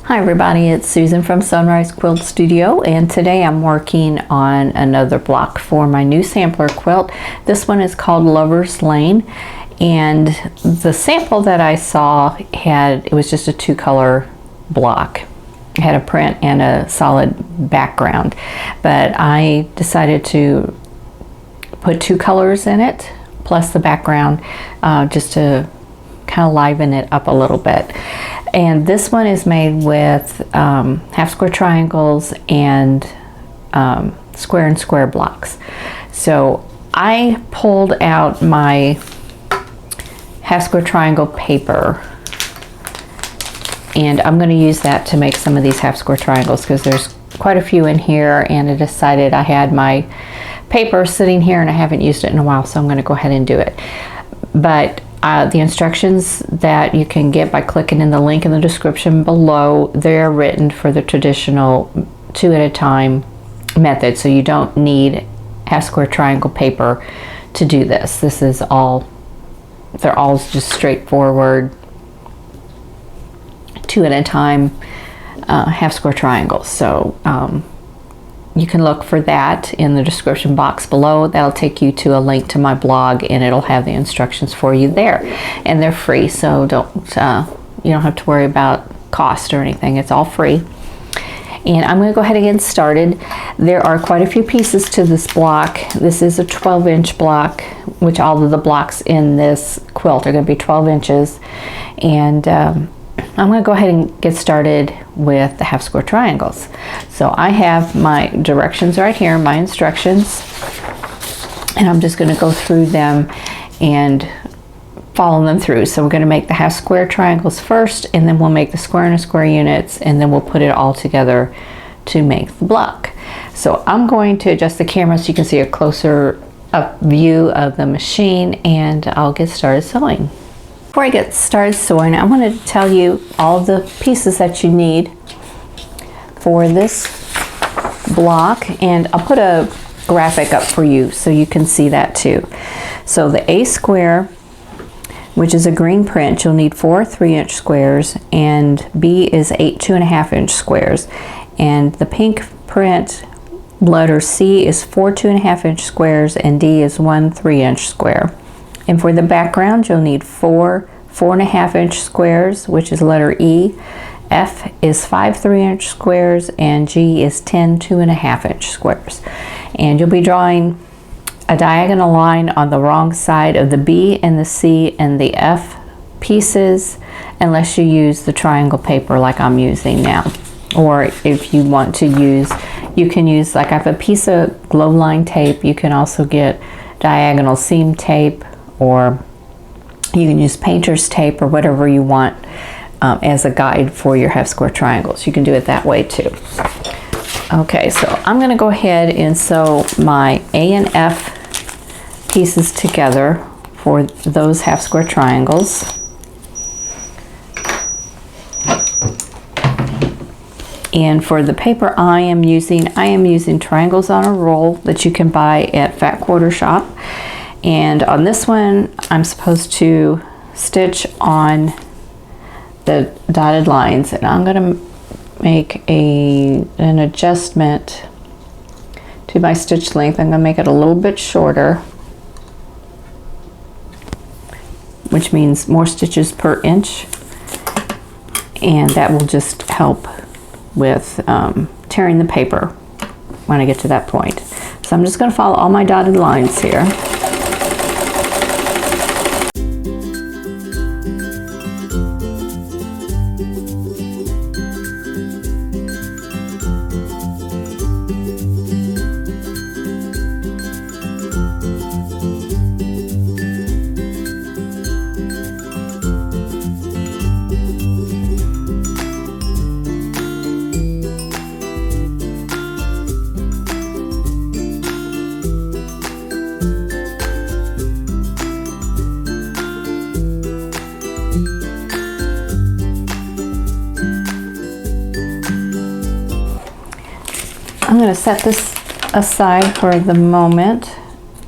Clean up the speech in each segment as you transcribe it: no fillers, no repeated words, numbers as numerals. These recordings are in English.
Hi everybody, it's Susan from Sunrise Quilt Studio, and today I'm working on another block for my new sampler quilt. This one is called Lover's Lane, and the sample that I saw it was just a two-color block. It had a print and a solid background, but I decided to put two colors in it plus the background just to kind of liven it up a little bit. And this one is made with half square triangles and square and square blocks. So I pulled out my half square triangle paper, and I'm going to use that to make some of these half square triangles because there's quite a few in here, and I decided I had my paper sitting here and I haven't used it in a while, so I'm going to go ahead and do it. But the instructions that you can get by clicking in the link in the description below, they're written for the traditional 2 at a time method, so you don't need half square triangle paper to do this. This is all, they're all just straightforward 2 at a time half square triangles. So you can look for that in the description box below. That'll take you to a link to my blog, and it'll have the instructions for you there. And they're free, so you don't have to worry about cost or anything. It's all free. And I'm going to go ahead and get started. There are quite a few pieces to this block. This is a 12-inch block, which all of the blocks in this quilt are going to be 12 inches. And I'm going to go ahead and get started with the half square triangles. So I have my directions right here, my instructions, and I'm just going to go through them and follow them through. So we're going to make the half square triangles first, and then we'll make the square and square units, and then we'll put it all together to make the block. So I'm going to adjust the camera so you can see a closer up view of the machine, and I'll get started sewing. Before I get started sewing, I wanted to tell you all of the pieces that you need for this block, and I'll put a graphic up for you so you can see that too. So the A square, which is a green print, you'll need 4 3-inch squares, and B is 8 2.5-inch squares. And the pink print letter C is 4 2.5-inch squares, and D is 1 3-inch square. And for the background, you'll need 4 4.5-inch squares, which is letter E. F is 5 3-inch squares, and G is 10 2.5-inch squares. And you'll be drawing a diagonal line on the wrong side of the B and the C and the F pieces, unless you use the triangle paper like I'm using now. Or if you want to use, you can use, like I have a piece of glow line tape. You can also get diagonal seam tape, or you can use painter's tape, or whatever you want as a guide for your half square triangles. You can do it that way too. Okay, so I'm going to go ahead and sew my A and F pieces together for those half square triangles. And for the paper I am using Triangles on a Roll that you can buy at Fat Quarter Shop. And on this one, I'm supposed to stitch on the dotted lines, and I'm going to make an adjustment to my stitch length. I'm going to make it a little bit shorter, which means more stitches per inch, and that will just help with tearing the paper when I get to that point. So I'm just going to follow all my dotted lines here. I'm going to set this aside for the moment,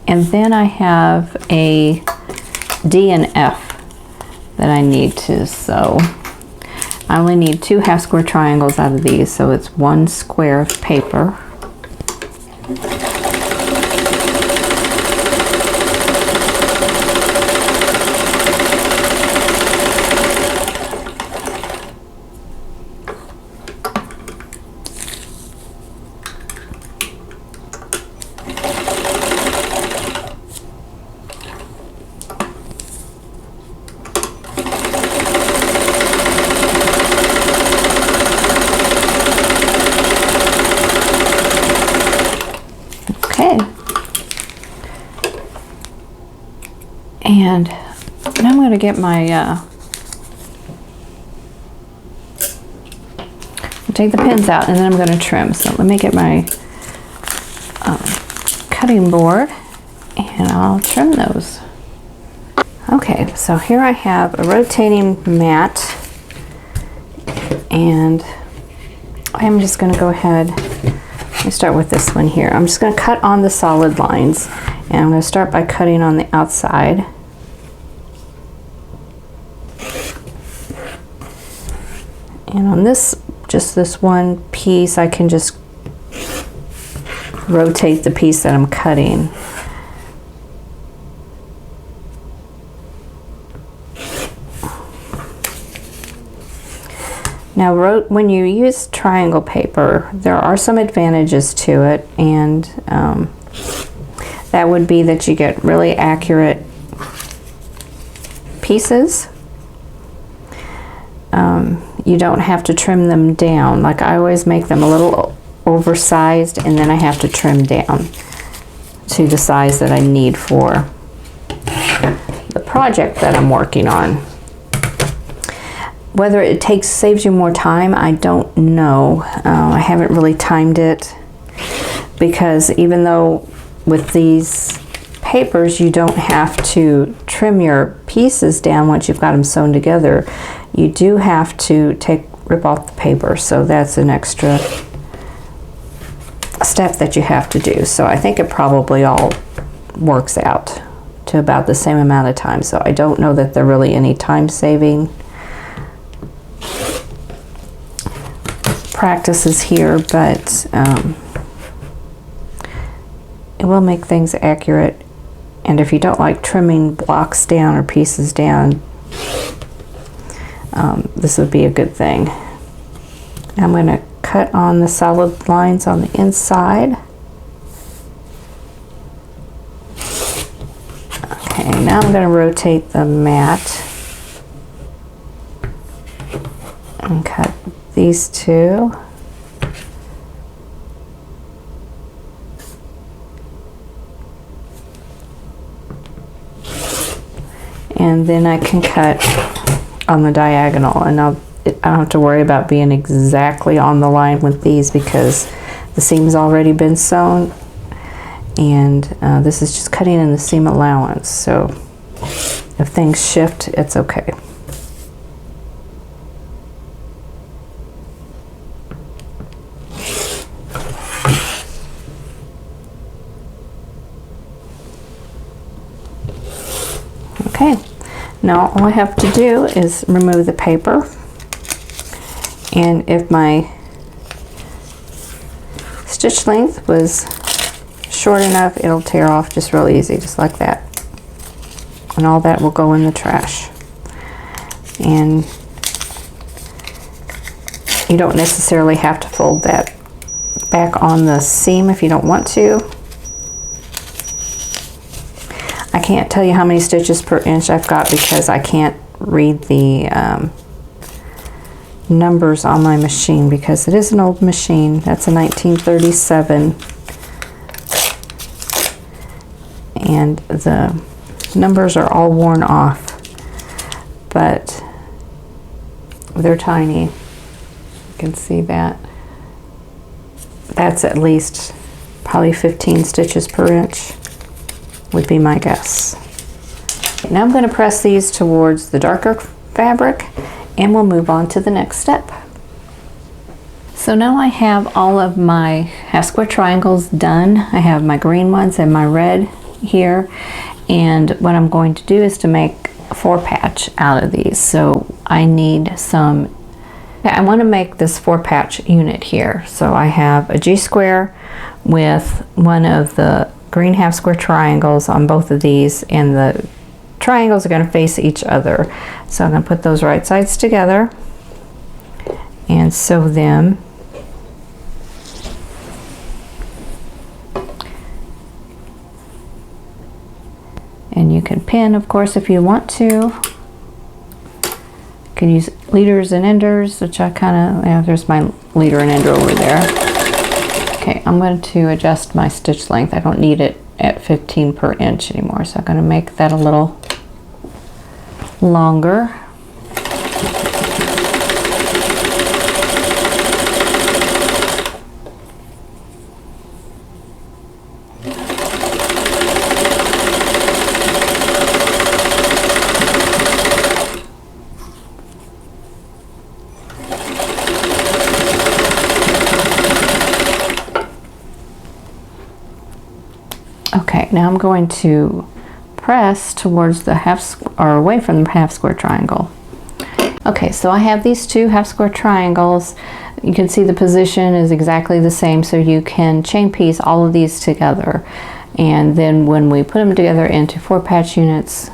and then I have a D and F that I need to sew. I only need 2 half square triangles out of these, so it's 1 square of paper. Okay, and now I'm going to get my, take the pins out, and then I'm going to trim. So let me get my cutting board, and I'll trim those. Okay, so here I have a rotating mat, and I'm just going to go ahead. Let me start with this one here. I'm just going to cut on the solid lines, and I'm going to start by cutting on the outside. And on this, just this one piece, I can just rotate the piece that I'm cutting. Now, when you use triangle paper, there are some advantages to it, and that would be that you get really accurate pieces. You don't have to trim them down. Like, I always make them a little oversized, and then I have to trim down to the size that I need for the project that I'm working on. Whether it saves you more time, I don't know. I haven't really timed it, because even though with these papers you don't have to trim your pieces down once you've got them sewn together, you do have to rip off the paper. So that's an extra step that you have to do. So I think it probably all works out to about the same amount of time. So I don't know that there are really any time saving practices here, but it will make things accurate. And if you don't like trimming blocks down or pieces down, this would be a good thing. I'm going to cut on the solid lines on the inside. Okay, now I'm going to rotate the mat and cut these 2. And then I can cut on the diagonal, and I don't have to worry about being exactly on the line with these, because the seam's already been sewn, and this is just cutting in the seam allowance. So if things shift, it's okay. Okay, now all I have to do is remove the paper, and if my stitch length was short enough, it'll tear off just real easy, just like that. And all that will go in the trash. And you don't necessarily have to fold that back on the seam if you don't want to. I can't tell you how many stitches per inch I've got, because I can't read the numbers on my machine, because it is an old machine. That's a 1937, and the numbers are all worn off, but they're tiny. You can see that. That's at least probably 15 stitches per inch would be my guess. Now I'm going to press these towards the darker fabric, and we'll move on to the next step. So now I have all of my half square triangles done. I have my green ones and my red here, and what I'm going to do is to make a 4 patch out of these. So I need some Okay, I want to make this 4-patch unit here. So I have a G-square with one of the green half square triangles on both of these, and the triangles are going to face each other. So I'm going to put those right sides together and sew them. And you can pin, of course, if you want to. You can use leaders and enders, which I kind of, yeah, there's my leader and ender over there. Okay, I'm going to adjust my stitch length. I don't need it at 15 per inch anymore, so I'm going to make that a little longer. Okay, now I'm going to press towards the or away from the half square triangle. Okay, so I have these two half square triangles. You can see the position is exactly the same, so you can chain piece all of these together. And then when we put them together into 4-patch units,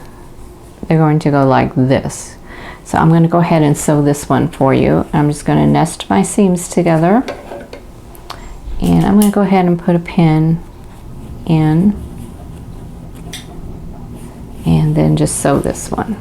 they're going to go like this. So I'm going to go ahead and sew this one for you. I'm just going to nest my seams together. And I'm going to go ahead and put a pin in, and then just sew this one.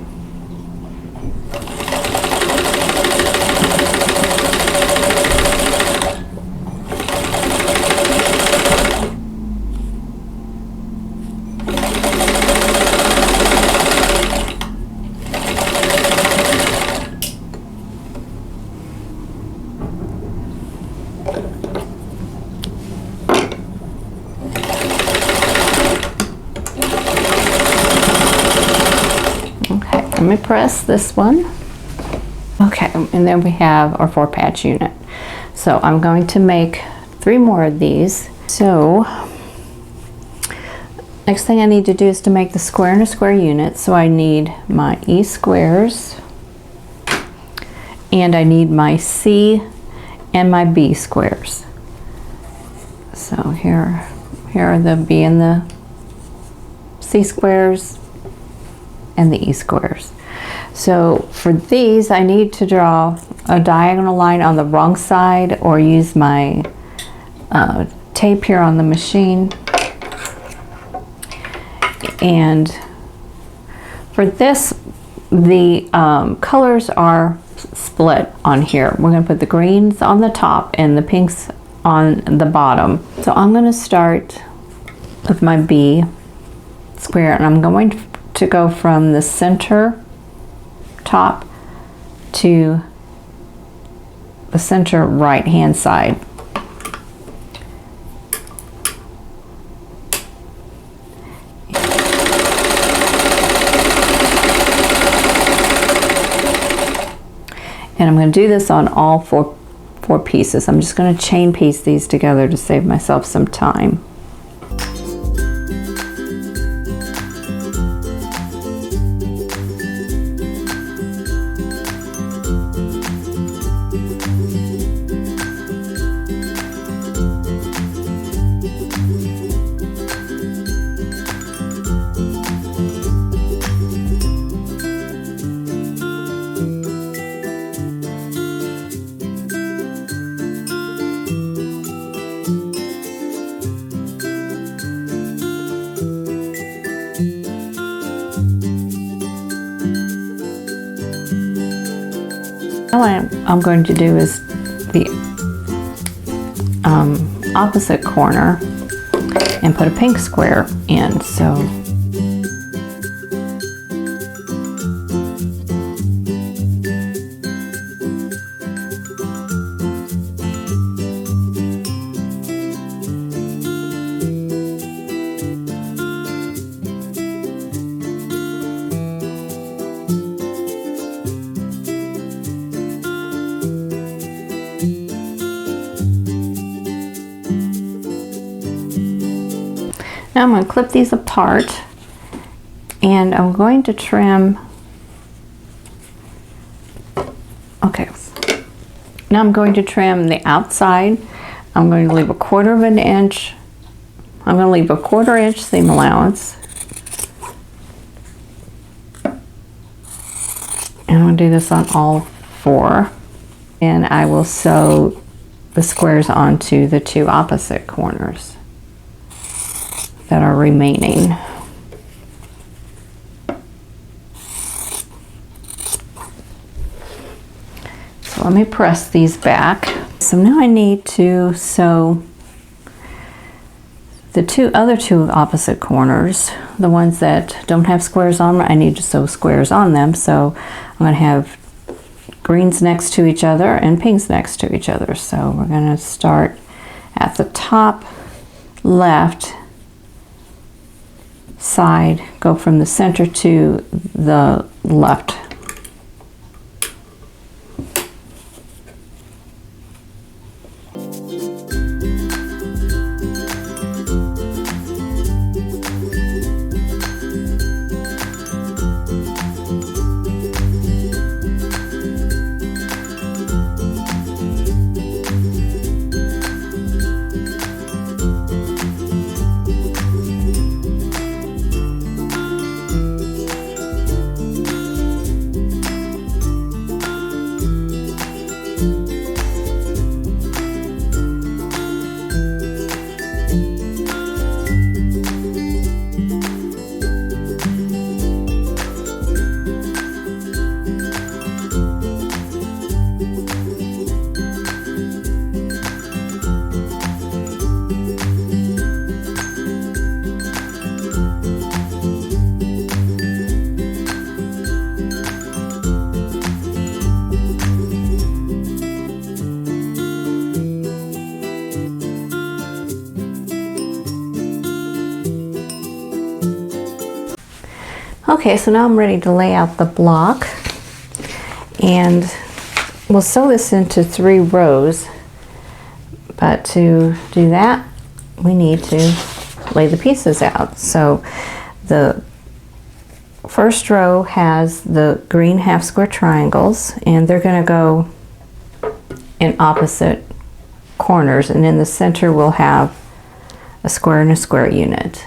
Let me press this one. Okay, and then we have our 4-patch unit. So I'm going to make 3 more of these. So next thing I need to do is to make the square and a square unit. So I need my E squares, and I need my C and my B squares. So here are the B and the C squares and the E squares. So for these, I need to draw a diagonal line on the wrong side, or use my tape here on the machine. And for this, the colors are split on here. We're going to put the greens on the top and the pinks on the bottom. So I'm going to start with my B square, and I'm going to go from the center top to the center right hand side. And I'm going to do this on all four pieces. I'm just going to chain piece these together to save myself some time. What I'm going to do is the opposite corner and put a pink square in. So now I'm going to clip these apart, and I'm going to trim. Okay, Now I'm going to trim the outside. I'm going to leave a 1/4 of an inch. I'm going to leave a 1/4 inch seam allowance. And I'm going to do this on all 4. And I will sew the squares onto the 2 opposite corners that are remaining. So let me press these back. So now I need to sew the other two opposite corners, the ones that don't have squares on them. I need to sew squares on them. So I'm going to have greens next to each other and pinks next to each other. So we're going to start at the top left side, go from the center to the left. Okay, so now I'm ready to lay out the block, and we'll sew this into 3 rows, but to do that we need to lay the pieces out. So the first row has the green half square triangles, and they're going to go in opposite corners, and in the center we'll have a square and a square unit.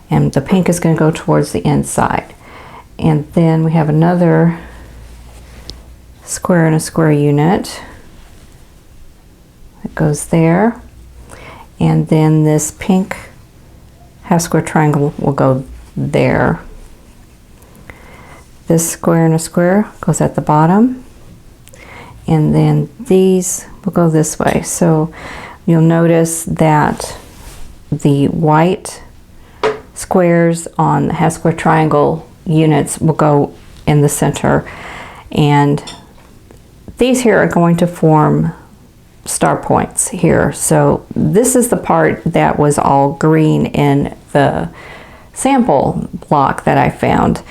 And the pink is going to go towards the inside. And then we have another square and a square unit that goes there. And then this pink half square triangle will go there. This square and a square goes at the bottom. And then these will go this way. So you'll notice that the white squares on the half square triangle units will go in the center, and these here are going to form star points here. So this is the part that was all green in the sample block that I found,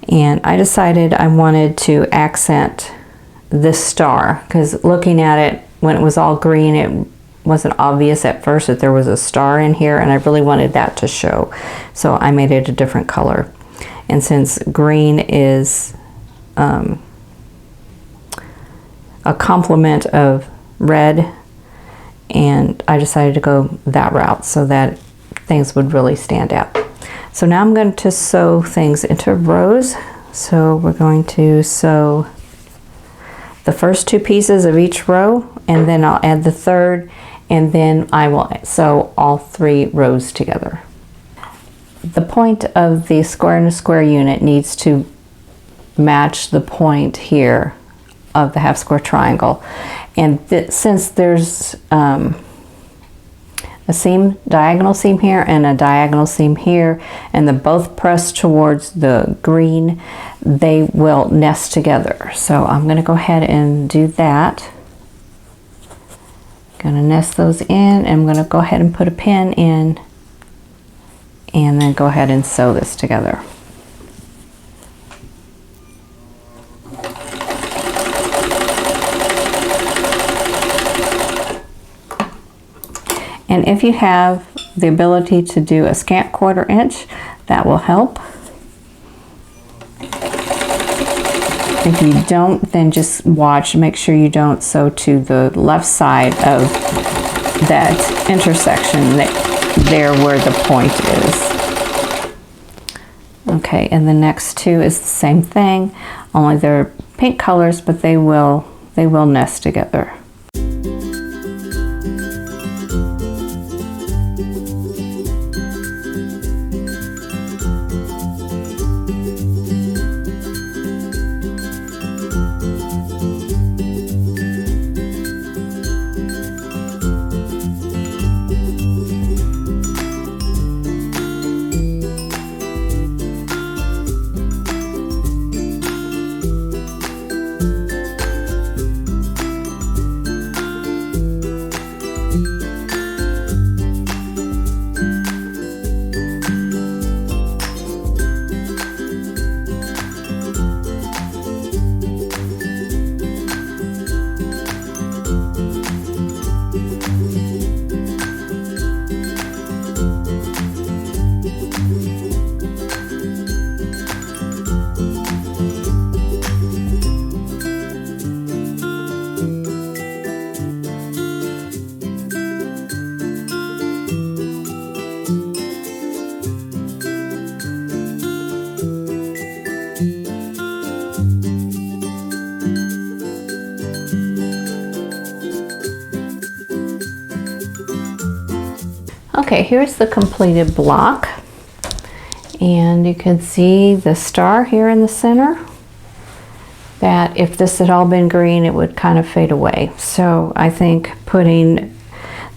and I decided I wanted to accent this star because looking at it when it was all green, it wasn't obvious at first that there was a star in here, and I really wanted that to show. So I made it a different color. And since green is a complement of red, and I decided to go that route so that things would really stand out. So now I'm going to sew things into rows. So we're going to sew the first 2 pieces of each row, and then I'll add the third, and then I will sew all 3 rows together. The point of the square and a square unit needs to match the point here of the half square triangle. And since there's a seam, diagonal seam here and a diagonal seam here, and they're both pressed towards the green, they will nest together. So I'm going to go ahead and do that. Going to nest those in, and I'm going to go ahead and put a pin in, and then go ahead and sew this together. And if you have the ability to do a scant 1/4 inch, that will help. If you don't, then just watch, make sure you don't sew to the left side of that intersection there where the point is. Okay, and the next two is the same thing, only they're pink colors, but they will nest together. Okay, here's the completed block, and you can see the star here in the center, that if this had all been green it would kind of fade away. So I think putting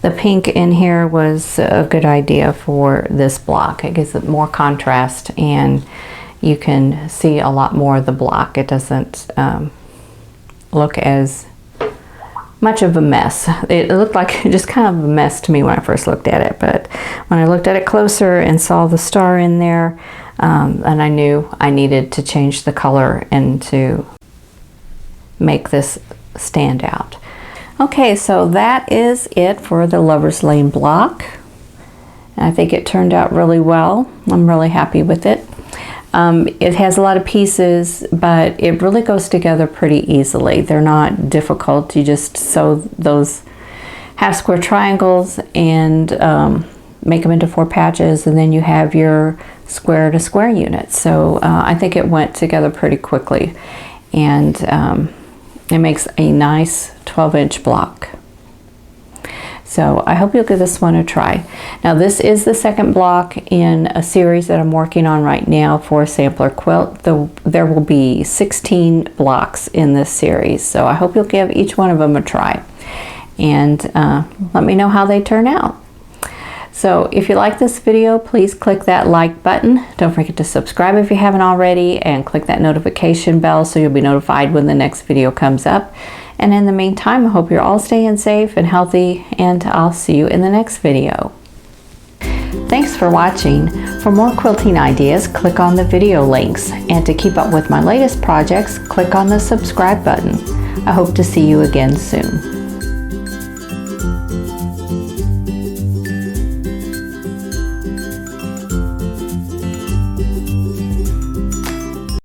the pink in here was a good idea for this block. It gives it more contrast and you can see a lot more of the block. It doesn't look as much of a mess. It looked like just kind of a mess to me when I first looked at it, but when I looked at it closer and saw the star in there, and I knew I needed to change the color and to make this stand out. Okay, so that is it for the Lover's Lane block. I think it turned out really well. I'm really happy with it. It has a lot of pieces, but it really goes together pretty easily. They're not difficult. You just sew those half square triangles and make them into 4 patches, and then you have your square to square unit. So I think it went together pretty quickly, and it makes a nice 12-inch block. So I hope you'll give this one a try. Now this is the second block in a series that I'm working on right now for a sampler quilt. There will be 16 blocks in this series, so I hope you'll give each one of them a try. And let me know how they turn out. So if you like this video, please click that like button. Don't forget to subscribe if you haven't already, and click that notification bell so you'll be notified when the next video comes up. And in the meantime, I hope you're all staying safe and healthy, and I'll see you in the next video. Thanks for watching. For more quilting ideas, click on the video links. And to keep up with my latest projects, click on the subscribe button. I hope to see you again soon.